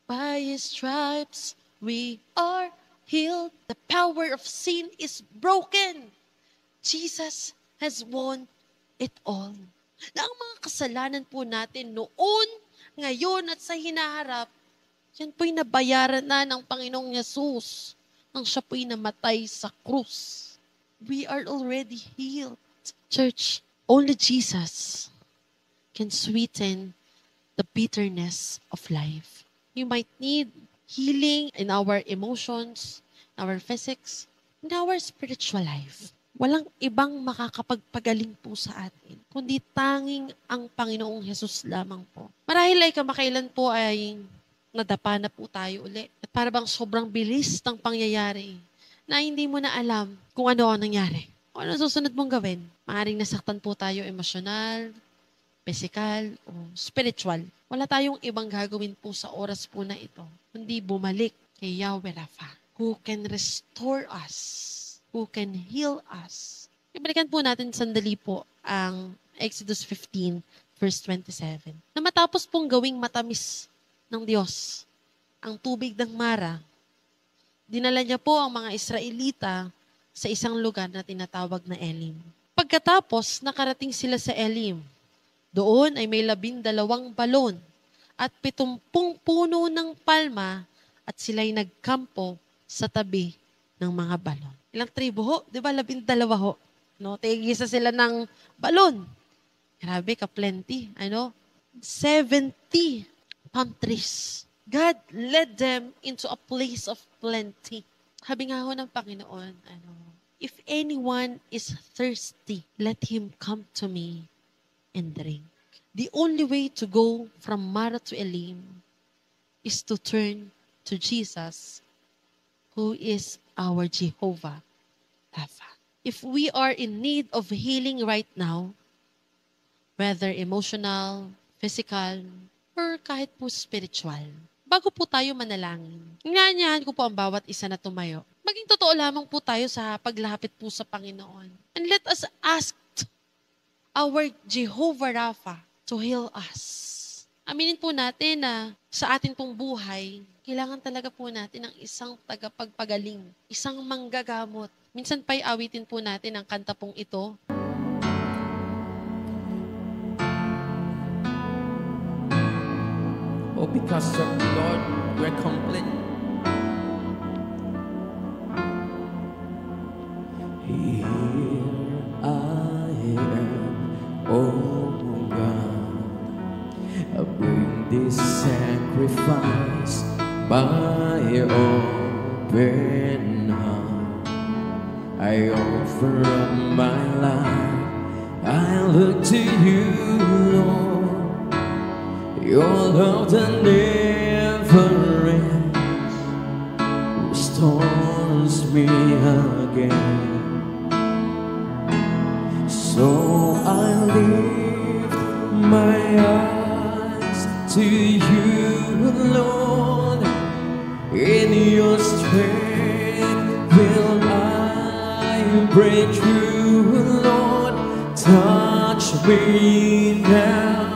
by His stripes, we are healed. The power of sin is broken. Jesus has won it all. Na ang mga kasalanan po natin noon, ngayon at sa hinaharap, yan po'y nabayaran na ng Panginoong Yesus nang siya po'y namatay sa krus. We are already healed. Church, only Jesus can sweeten the bitterness of life. You might need healing in our emotions, in our physics, in our spiritual life. Walang ibang makakapagpagaling po sa atin, kundi tanging ang Panginoong Hesus lamang po. Marahil ay kamakailan po ay nadapa na po tayo uli. At para bang sobrang bilis ng pangyayari na hindi mo na alam kung ano ang nangyari. Kung ano susunod mong gawin. Maaring nasaktan po tayo emosyonal, physical, o spiritual. Wala tayong ibang gagawin po sa oras po na ito, kundi bumalik kay Yahweh Rapha, who can restore us, who can heal us. Ibalikan po natin sandali po ang Exodus 15, verse 27. Na matapos pong gawing matamis ng Diyos ang tubig ng Mara, dinala niya po ang mga Israelita sa isang lugar na tinatawag na Elim. Pagkatapos, nakarating sila sa Elim. Doon ay may 12 balon at 70 puno ng palma at sila'y nagkampo sa tabi ng mga balon. Ilang tribo ho? Di ba 12 ho? No, tigisa sila ng balon. Grabe, ka-plenty. 70 palm trees. God led them into a place of plenty. Sabi nga ho ng Panginoon, if anyone is thirsty, let him come to me and drink. The only way to go from Mara to Elim is to turn to Jesus, who is our Jehovah Rapha. If we are in need of healing right now, whether emotional, physical, or kahit po spiritual, bago po tayo manalangin, inanyahan ko po ang bawat isa na tumayo. Maging totoo lamang po tayo sa paglapit po sa Panginoon. And let us ask our Jehovah Rapha to heal us. Aminin po natin na sa atin pong buhay, kailangan talaga po natin ng isang tagapagpagaling, isang manggagamot. Minsan pa'y awitin po natin ang kanta pong ito. Oh, because of the Lord, we're complete. Here I am, oh God, I bring this sacrifice by your open heart. I offer up my life, I look to you, Lord. Your love that never ends restores me again. So I lift my eyes to you, Lord. In your strength will I break through, Lord. Touch me now.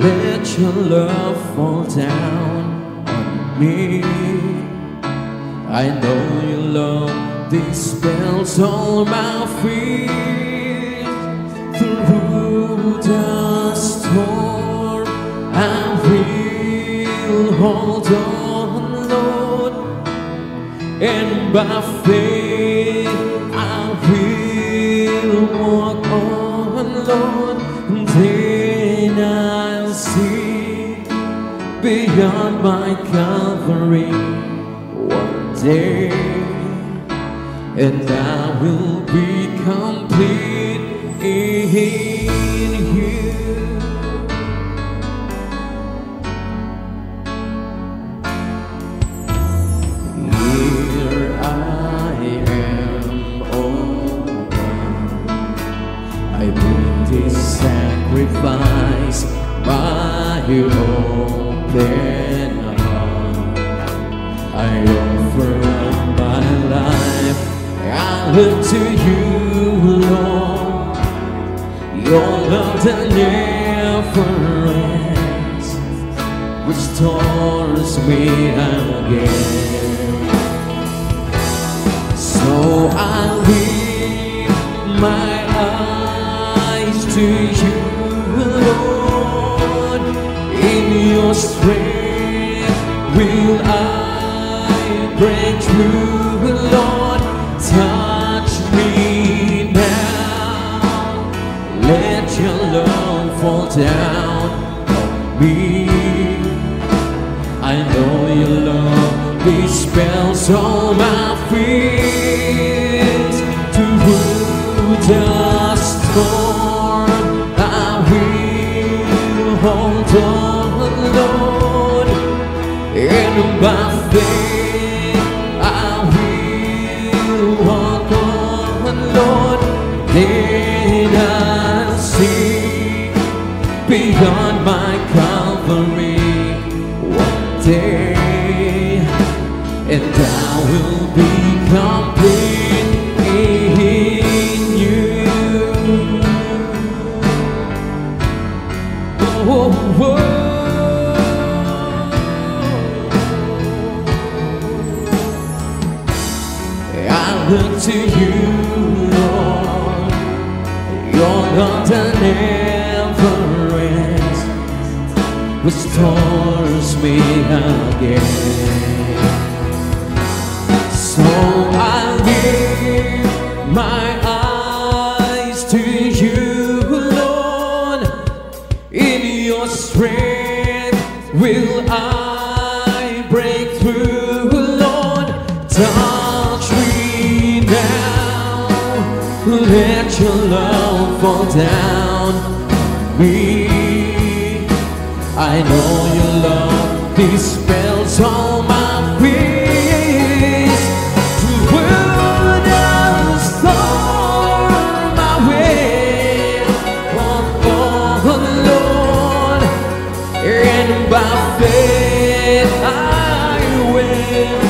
Let your love fall down on me. I know your love dispels all my fears. Through the storm, I will hold on, Lord. And by faith, I will walk on, Lord. Then I'll see beyond my Calvary one day, and I will be complete in you. Here I am, oh God, I bring this sacrifice by your open heart. I offer up my life, I look to you, Lord. Your love that never ends restores me again. So I lift my eyes to you, Lord. In your strength will I break through, Lord. Touch me now. Let your love fall down on me. I know your love dispels all my fears. Through the storm, I will hold on, Lord. And by faith, I will walk on, Lord. Then I'll see beyond my Calvary one day, and I will be complete in you. look to you, Lord. Your love that never ends restores me again. So I lift my eyes to you, Lord. In your strength will I break through, Lord. Touch me now, let your love fall down me. I know your love dispels all my fears. Through the storm I will walk on, Lord, and by faith I will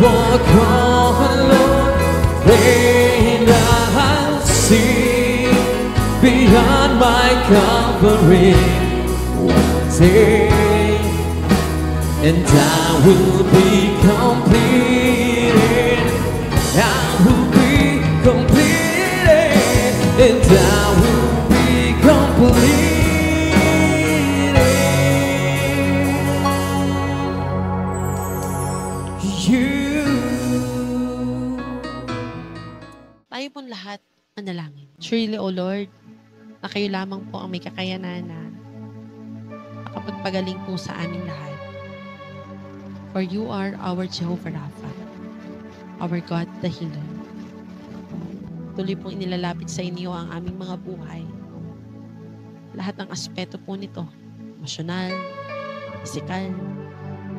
walk on, Lord, and I'll see beyond my covering. And I will be completed. I will be completed. And I will be completed. You. Tayo pong lahat manalangin. Surely, O Lord, na kayo lamang po ang may kakayanan na makapagpagaling po sa aming lahat. For you are our Jehovah Rapha, our God the healer. Tuloy pong inilalapit sa inyo ang aming mga buhay. Lahat ng aspeto po nito, emosyonal, pisikal,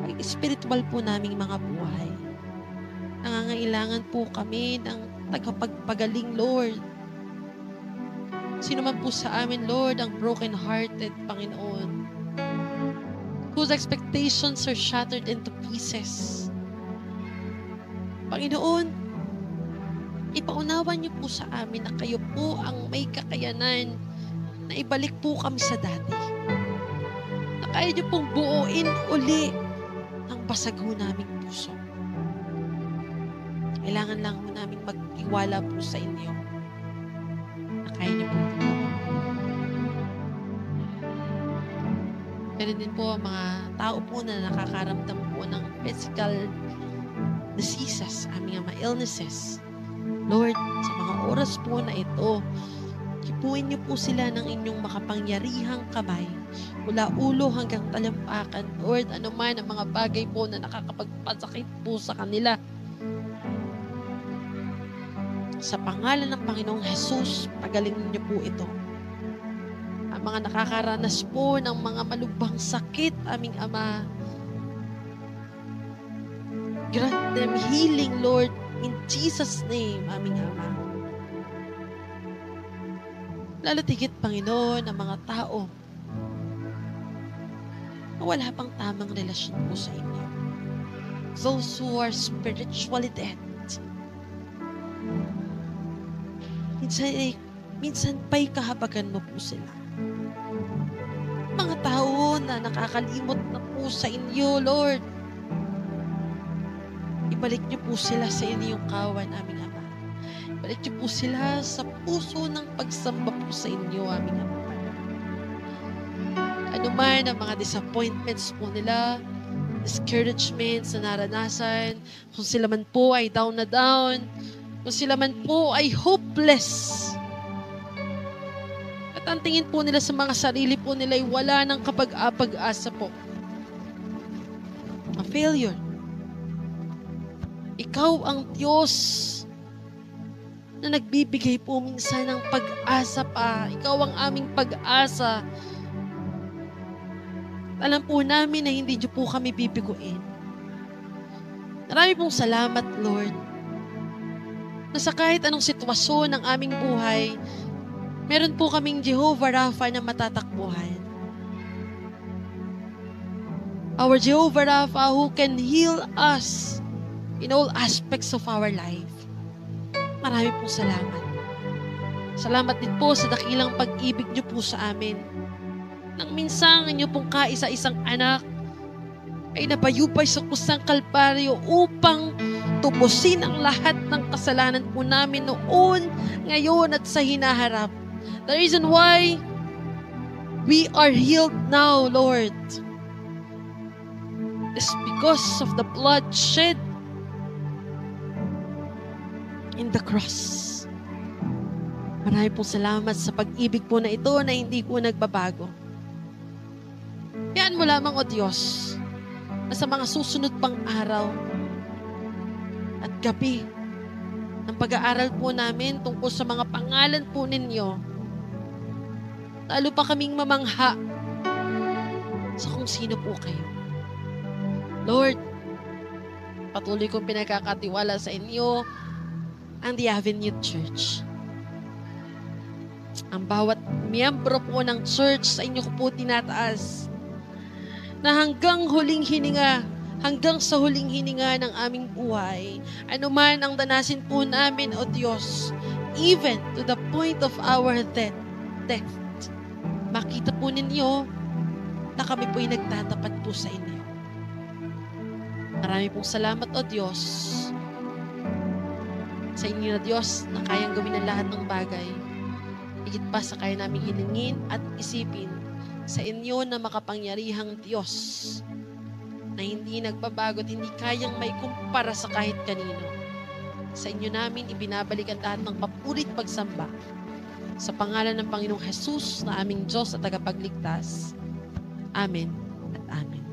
ay spiritual po naming mga buhay. Nangangailangan po kami ng tagapagpagaling, Lord. Sino man po sa amin, Lord, ang broken-hearted, Panginoon, whose expectations are shattered into pieces. Panginoon, ipaunawan niyo po sa amin na kayo po ang may kakayanan na ibalik po kami sa dati. Na kaya niyo pong buuin uli ang basag ho naming puso. Kailangan lang ho namin mag-iwala po sa inyo na kaya niyo po. Meron din po ang mga tao po na nakakaramdam po ng physical diseases, aming mga illnesses. Lord, sa mga oras po na ito, kipuin niyo po sila ng inyong makapangyarihang kamay mula ulo hanggang talampakan. Lord, ano man ang mga bagay po na nakakapagpasakit po sa kanila. Sa pangalan ng Panginoong Jesus, pagalingin niyo po ito. Mga nakakaranas po ng mga malubhang sakit, aming Ama. Grant them healing, Lord, in Jesus' name, aming Ama. Lalo tigit, Panginoon, ang mga tao na wala pang tamang relasyon po sa inyo. Those who are spiritually dead. Minsan pa'y kahabagan mo po sila. Mga tao na nakakalimot na po sa inyo, Lord. Ibalik niyo po sila sa inyong kawan, aming Ama. Ibalik niyo po sila sa puso ng pagsamba po sa inyo, aming Ama. Ano man ang mga disappointments po nila, discouragements na naranasan, kung sila man po ay down na down, kung sila man po ay hopeless, ang tingin po nila sa mga sarili po nila ay wala ng kapag-apag-asa po. A failure. Ikaw ang Diyos na nagbibigay po minsan ng pag-asa pa. Ikaw ang aming pag-asa. Alam po namin na hindi niyo po kami bibiguin. Marami pong salamat, Lord, na sa kahit anong sitwasyon ng aming buhay, meron po kaming Jehovah Rapha na matatakbuhan. Our Jehovah Rapha who can heal us in all aspects of our life. Marami pong salamat. Salamat din po sa dakilang pag-ibig niyo po sa amin. Nang minsan niyo pong kaisa-isang anak ay nabayubay sa kusang kalbaryo upang tubusin ang lahat ng kasalanan po namin noon, ngayon at sa hinaharap. The reason why we are healed now, Lord, is because of the blood shed in the cross. Marami pong salamat sa pag-ibig po na ito na hindi po nagbabago. Kayaan mo lamang, O Diyos, na sa mga susunod pang araw at gabi ng pag-aaral po namin tungkol sa mga pangalan po ninyo, lalo pa kaming mamangha sa kung sino po kayo. Lord, patuloy kong pinagkakatiwala sa inyo ang The Avenue Church. Ang bawat miyembro po ng church sa inyo ko po tinataas na hanggang sa huling hininga ng aming buhay, anuman ang danasin po namin, O Diyos, even to the point of our death, makita po ninyo na kami po'y nagtatapat po sa inyo. Marami pong salamat, O Diyos, sa inyo na Diyos na kayang gawin ang lahat ng bagay. Higit pa sa kaya namin hilingin at isipin sa inyo na makapangyarihang Diyos na hindi nagbabago at hindi kayang may kumpara sa kahit kanino. Sa inyo namin ibinabalik ang lahat ng papurit pagsamba sa pangalan ng Panginoong Jesus na aming Diyos at tagapagligtas. Amen at amen.